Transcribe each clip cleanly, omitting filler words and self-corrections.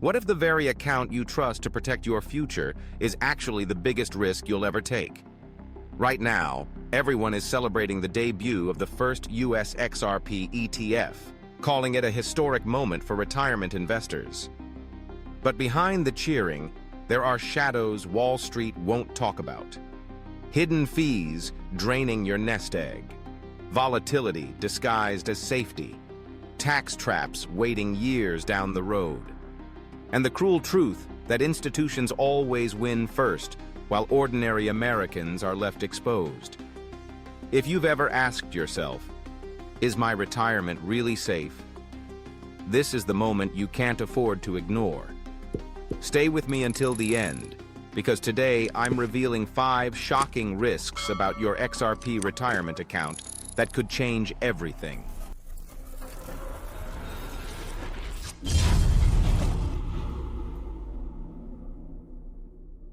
What if the very account you trust to protect your future is actually the biggest risk you'll ever take? Right now, everyone is celebrating the debut of the first US XRP ETF, calling it a historic moment for retirement investors. But behind the cheering, there are shadows Wall Street won't talk about. Hidden fees draining your nest egg. Volatility disguised as safety. Tax traps waiting years down the road. And the cruel truth that institutions always win first, while ordinary Americans are left exposed. If you've ever asked yourself, is my retirement really safe? This is the moment you can't afford to ignore. Stay with me until the end, because today I'm revealing 5 shocking risks about your XRP retirement account that could change everything.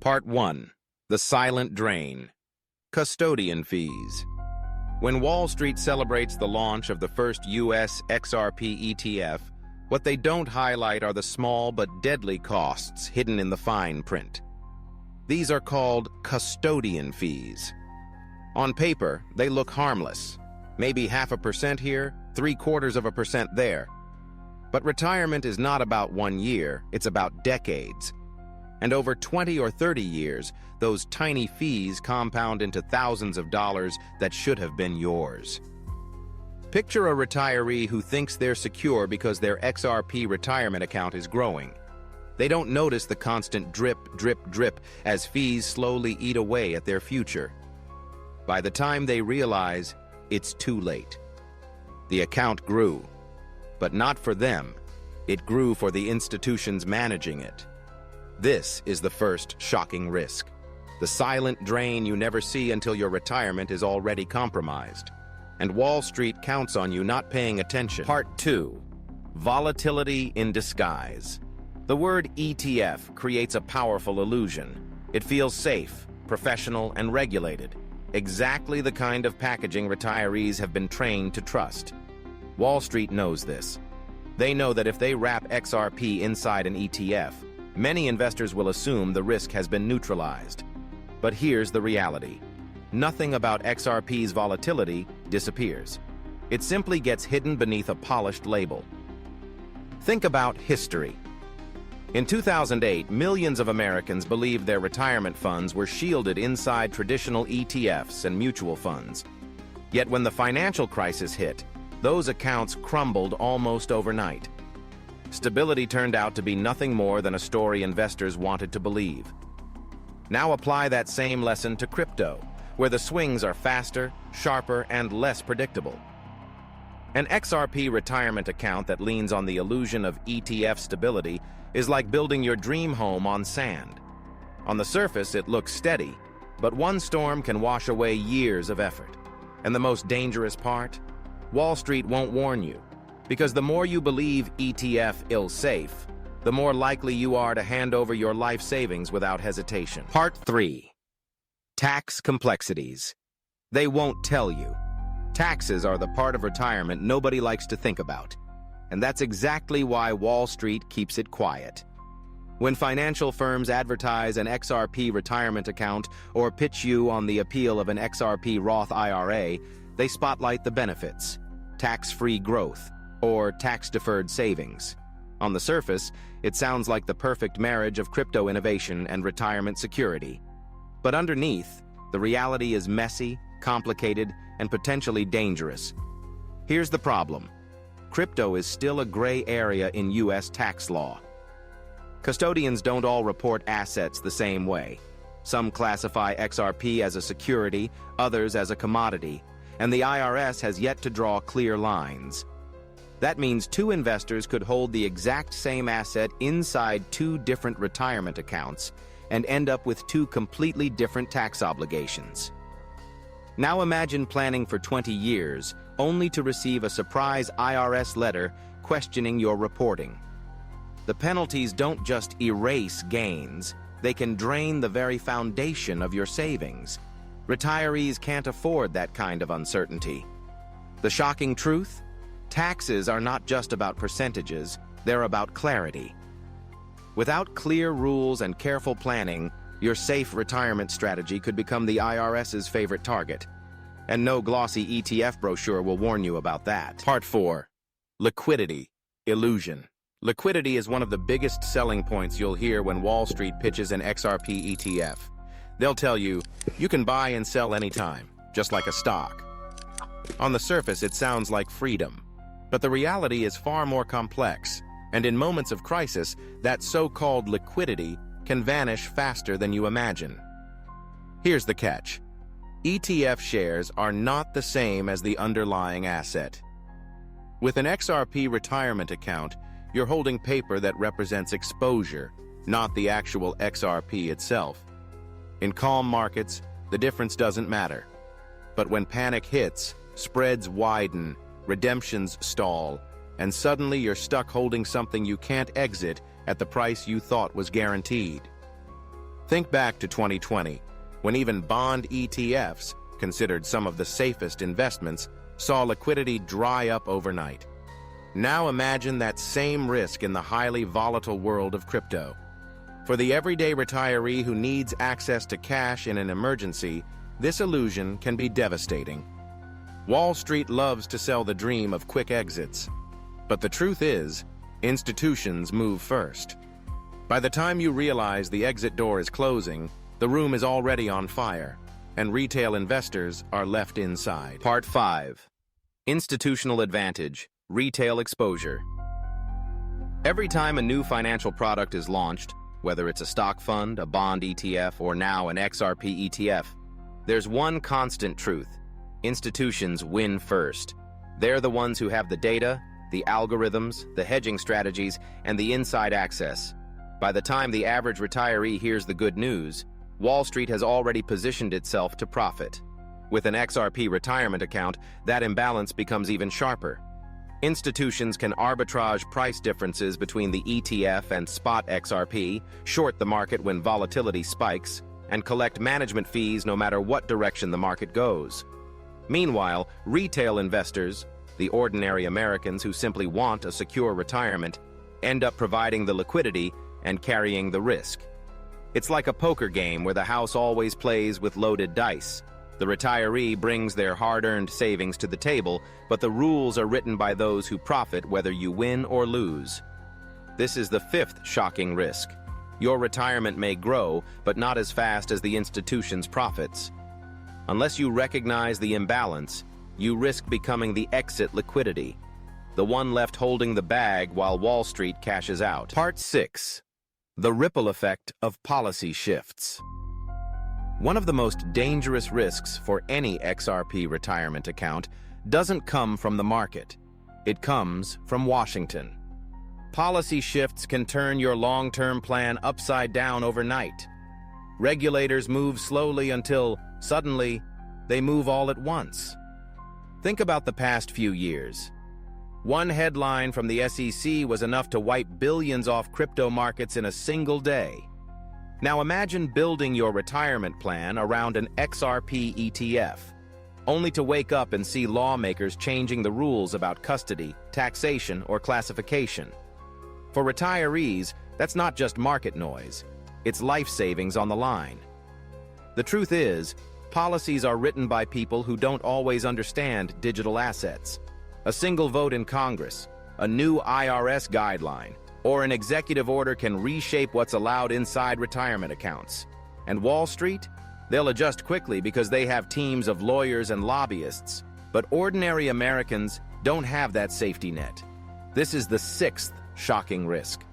Part 1. The Silent Drain. Custodian Fees. When Wall Street celebrates the launch of the first US XRP ETF, what they don't highlight are the small but deadly costs hidden in the fine print. These are called custodian fees. On paper, they look harmless. Maybe 0.5% here, 0.75% there. But retirement is not about 1 year, it's about decades. And over 20 or 30 years, those tiny fees compound into thousands of dollars that should have been yours. Picture a retiree who thinks they're secure because their XRP retirement account is growing. They don't notice the constant drip, drip, drip as fees slowly eat away at their future. By the time they realize, it's too late. The account grew, but not for them. It grew for the institutions managing it. This is the first shocking risk. The silent drain you never see until your retirement is already compromised. And Wall Street counts on you not paying attention. Part 2. Volatility in disguise. The word ETF creates a powerful illusion. It feels safe, professional, and regulated. Exactly the kind of packaging retirees have been trained to trust. Wall Street knows this. They know that if they wrap XRP inside an ETF, many investors will assume the risk has been neutralized. But here's the reality. Nothing about XRP's volatility disappears. It simply gets hidden beneath a polished label. Think about history. In 2008, millions of Americans believed their retirement funds were shielded inside traditional ETFs and mutual funds. Yet when the financial crisis hit, those accounts crumbled almost overnight. Stability turned out to be nothing more than a story investors wanted to believe. Now apply that same lesson to crypto, where the swings are faster, sharper, and less predictable. An XRP retirement account that leans on the illusion of ETF stability is like building your dream home on sand. On the surface, it looks steady, but one storm can wash away years of effort. And the most dangerous part? Wall Street won't warn you, because the more you believe ETF is safe, the more likely you are to hand over your life savings without hesitation. Part 3. Tax complexities. They won't tell you. Taxes are the part of retirement nobody likes to think about. And that's exactly why Wall Street keeps it quiet. When financial firms advertise an XRP retirement account or pitch you on the appeal of an XRP Roth IRA, they spotlight the benefits, tax-free growth, or tax-deferred savings. On the surface, it sounds like the perfect marriage of crypto innovation and retirement security. But underneath, the reality is messy, complicated, and potentially dangerous. Here's the problem. Crypto is still a gray area in US tax law. Custodians don't all report assets the same way. Some classify XRP as a security, others as a commodity, and the IRS has yet to draw clear lines. That means 2 investors could hold the exact same asset inside 2 different retirement accounts and end up with 2 completely different tax obligations. Now imagine planning for 20 years, only to receive a surprise IRS letter questioning your reporting. The penalties don't just erase gains, they can drain the very foundation of your savings. Retirees can't afford that kind of uncertainty. The shocking truth? Taxes are not just about percentages, they're about clarity. Without clear rules and careful planning, your safe retirement strategy could become the IRS's favorite target. And no glossy ETF brochure will warn you about that. Part 4. Liquidity. Illusion. Liquidity is one of the biggest selling points you'll hear when Wall Street pitches an XRP ETF. They'll tell you, you can buy and sell anytime, just like a stock. On the surface, it sounds like freedom. But the reality is far more complex, and in moments of crisis, that so-called liquidity can vanish faster than you imagine. Here's the catch. ETF shares are not the same as the underlying asset. With an XRP retirement account, you're holding paper that represents exposure, not the actual XRP itself. In calm markets, the difference doesn't matter. But when panic hits, spreads widen, redemptions stall, and suddenly you're stuck holding something you can't exit at the price you thought was guaranteed. Think back to 2020, when even bond ETFs, considered some of the safest investments, saw liquidity dry up overnight. Now imagine that same risk in the highly volatile world of crypto. For the everyday retiree who needs access to cash in an emergency, this illusion can be devastating. Wall Street loves to sell the dream of quick exits. But the truth is, institutions move first. By the time you realize the exit door is closing, the room is already on fire, and retail investors are left inside. Part 5. Institutional advantage. Retail exposure. Every time a new financial product is launched, whether it's a stock fund, a bond ETF, or now an XRP ETF, there's one constant truth. Institutions win first. They're the ones who have the data, the algorithms, the hedging strategies, and the inside access. By the time the average retiree hears the good news, Wall Street has already positioned itself to profit. With an XRP retirement account, that imbalance becomes even sharper. Institutions can arbitrage price differences between the ETF and spot XRP, short the market when volatility spikes, and collect management fees no matter what direction the market goes. Meanwhile, retail investors, the ordinary Americans who simply want a secure retirement, end up providing the liquidity and carrying the risk. It's like a poker game where the house always plays with loaded dice. The retiree brings their hard-earned savings to the table, but the rules are written by those who profit whether you win or lose. This is the 5th shocking risk. Your retirement may grow, but not as fast as the institution's profits. Unless you recognize the imbalance, you risk becoming the exit liquidity, the one left holding the bag while Wall Street cashes out. Part 6. The ripple effect of policy shifts. One of the most dangerous risks for any XRP retirement account doesn't come from the market. It comes from Washington. Policy shifts can turn your long-term plan upside down overnight. Regulators move slowly until, suddenly, they move all at once. Think about the past few years. One headline from the SEC was enough to wipe billions off crypto markets in a single day. Now imagine building your retirement plan around an XRP ETF, only to wake up and see lawmakers changing the rules about custody, taxation, or classification. For retirees, that's not just market noise. It's life savings on the line. The truth is, policies are written by people who don't always understand digital assets. A single vote in Congress, a new IRS guideline, or an executive order can reshape what's allowed inside retirement accounts. And Wall Street? They'll adjust quickly because they have teams of lawyers and lobbyists. But ordinary Americans don't have that safety net. This is the 6th shocking risk.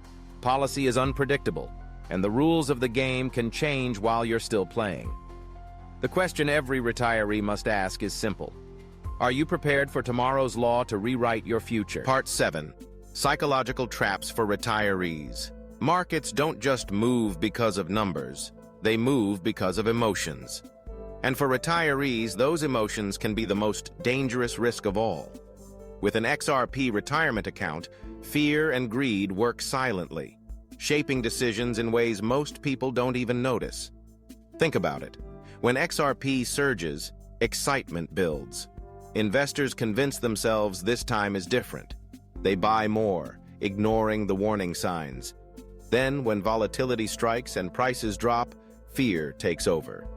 Policy is unpredictable, and the rules of the game can change while you're still playing. The question every retiree must ask is simple. Are you prepared for tomorrow's law to rewrite your future? Part 7. Psychological traps for retirees. Markets don't just move because of numbers. They move because of emotions. And for retirees, those emotions can be the most dangerous risk of all. With an XRP retirement account, fear and greed work silently, shaping decisions in ways most people don't even notice. Think about it. When XRP surges, excitement builds. Investors convince themselves this time is different. They buy more, ignoring the warning signs. Then, when volatility strikes and prices drop, fear takes over.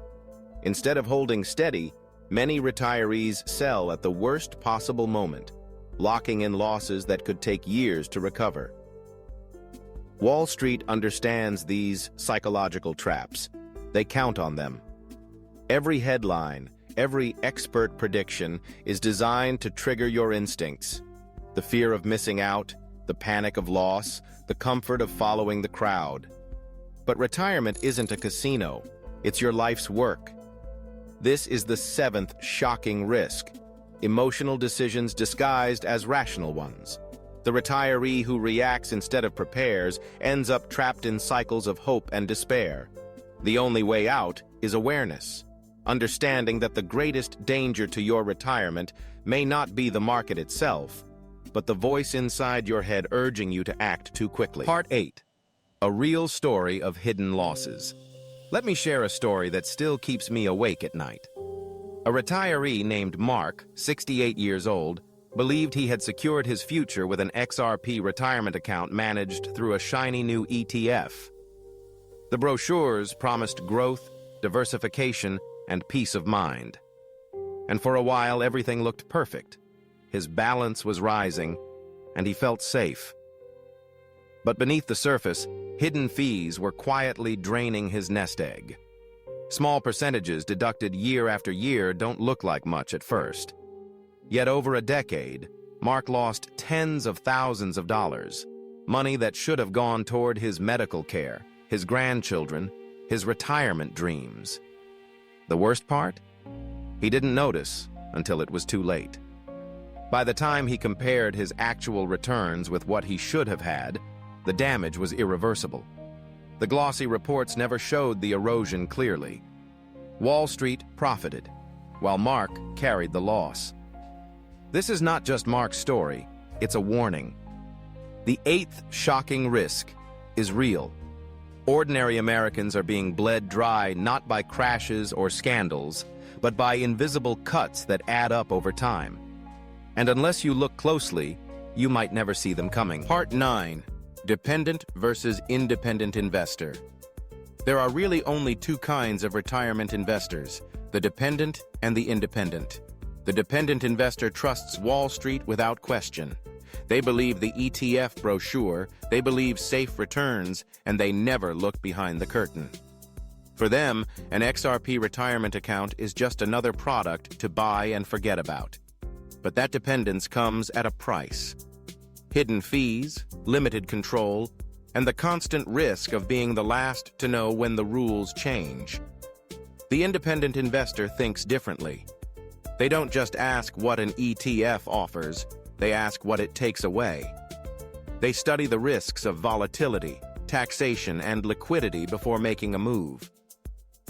Instead of holding steady, many retirees sell at the worst possible moment, locking in losses that could take years to recover. Wall Street understands these psychological traps. They count on them. Every headline, every expert prediction is designed to trigger your instincts. The fear of missing out, the panic of loss, the comfort of following the crowd. But retirement isn't a casino. It's your life's work. This is the seventh shocking risk: emotional decisions disguised as rational ones. The retiree who reacts instead of prepares ends up trapped in cycles of hope and despair. The only way out is awareness, understanding that the greatest danger to your retirement may not be the market itself, but the voice inside your head urging you to act too quickly. Part 8. A real story of hidden losses. Let me share a story that still keeps me awake at night. A retiree named Mark, 68 years old, believed he had secured his future with an XRP retirement account managed through a shiny new ETF. The brochures promised growth, diversification, and peace of mind. And for a while, everything looked perfect. His balance was rising, and he felt safe. But beneath the surface, hidden fees were quietly draining his nest egg. Small percentages deducted year after year don't look like much at first. Yet over a decade, Mark lost tens of thousands of dollars, money that should have gone toward his medical care, his grandchildren, his retirement dreams. The worst part? He didn't notice until it was too late. By the time he compared his actual returns with what he should have had, the damage was irreversible. The glossy reports never showed the erosion clearly. Wall Street profited, while Mark carried the loss. This is not just Mark's story, it's a warning. The eighth shocking risk is real. Ordinary Americans are being bled dry not by crashes or scandals, but by invisible cuts that add up over time. And unless you look closely, you might never see them coming. Part 9. Dependent versus independent investor. There are really only two kinds of retirement investors, the dependent and the independent. The dependent investor trusts Wall Street without question. They believe the ETF brochure, they believe safe returns, and they never look behind the curtain. For them, an XRP retirement account is just another product to buy and forget about. But that dependence comes at a price. Hidden fees, limited control, and the constant risk of being the last to know when the rules change. The independent investor thinks differently. They don't just ask what an ETF offers, they ask what it takes away. They study the risks of volatility, taxation, and liquidity before making a move.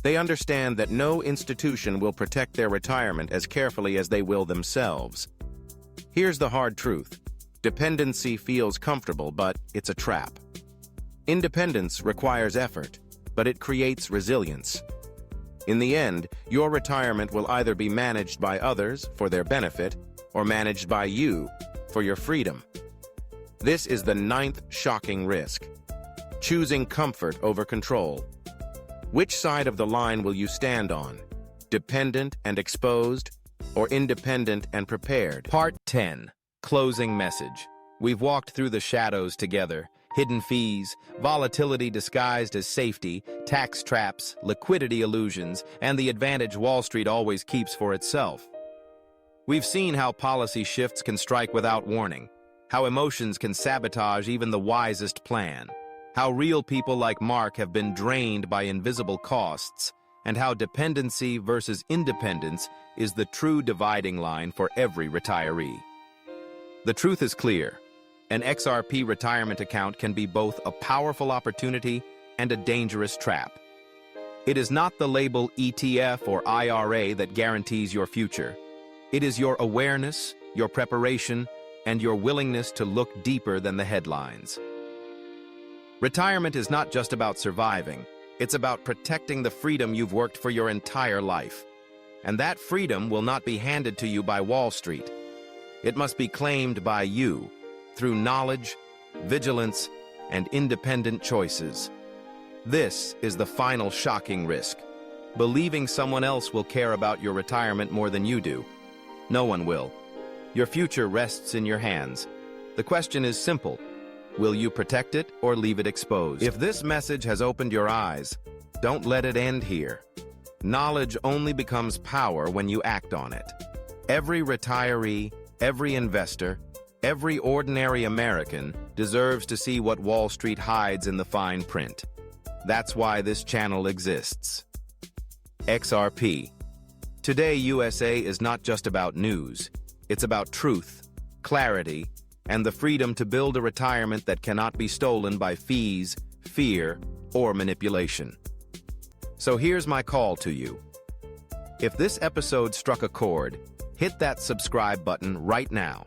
They understand that no institution will protect their retirement as carefully as they will themselves. Here's the hard truth. Dependency feels comfortable, but it's a trap. Independence requires effort, but it creates resilience. In the end, your retirement will either be managed by others for their benefit or managed by you for your freedom. This is the ninth shocking risk: choosing comfort over control. Which side of the line will you stand on? Dependent and exposed, or independent and prepared? Part 10. Closing message. We've walked through the shadows together. Hidden fees, volatility disguised as safety, tax traps, liquidity illusions, and the advantage Wall Street always keeps for itself. We've seen how policy shifts can strike without warning, how emotions can sabotage even the wisest plan, how real people like Mark have been drained by invisible costs, and how dependency versus independence is the true dividing line for every retiree. The truth is clear. An XRP retirement account can be both a powerful opportunity and a dangerous trap. It is not the label ETF or IRA that guarantees your future. It is your awareness, your preparation, and your willingness to look deeper than the headlines. Retirement is not just about surviving. It's about protecting the freedom you've worked for your entire life. And that freedom will not be handed to you by Wall Street. It must be claimed by you, through knowledge, vigilance, and independent choices. This is the final shocking risk. Believing someone else will care about your retirement more than you do. No one will. Your future rests in your hands. The question is simple. Will you protect it or leave it exposed? If this message has opened your eyes, don't let it end here. Knowledge only becomes power when you act on it. Every retiree, every investor, every ordinary American deserves to see what Wall Street hides in the fine print. That's why this channel exists. XRP. Today, USA is not just about news. It's about truth, clarity, and the freedom to build a retirement that cannot be stolen by fees, fear, or manipulation. So here's my call to you. If this episode struck a chord, hit that subscribe button right now.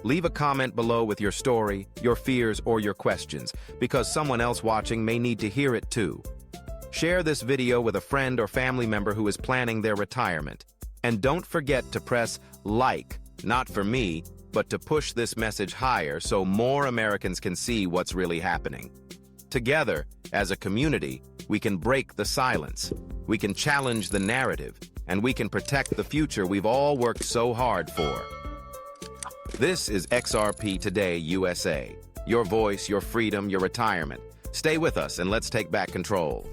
Leave a comment below with your story, your fears, or your questions, because someone else watching may need to hear it too. Share this video with a friend or family member who is planning their retirement. And don't forget to press like, not for me, but to push this message higher so more Americans can see what's really happening. Together, as a community, we can break the silence, we can challenge the narrative, and we can protect the future we've all worked so hard for. This is XRP Today USA. Your voice, your freedom, your retirement. Stay with us and let's take back control.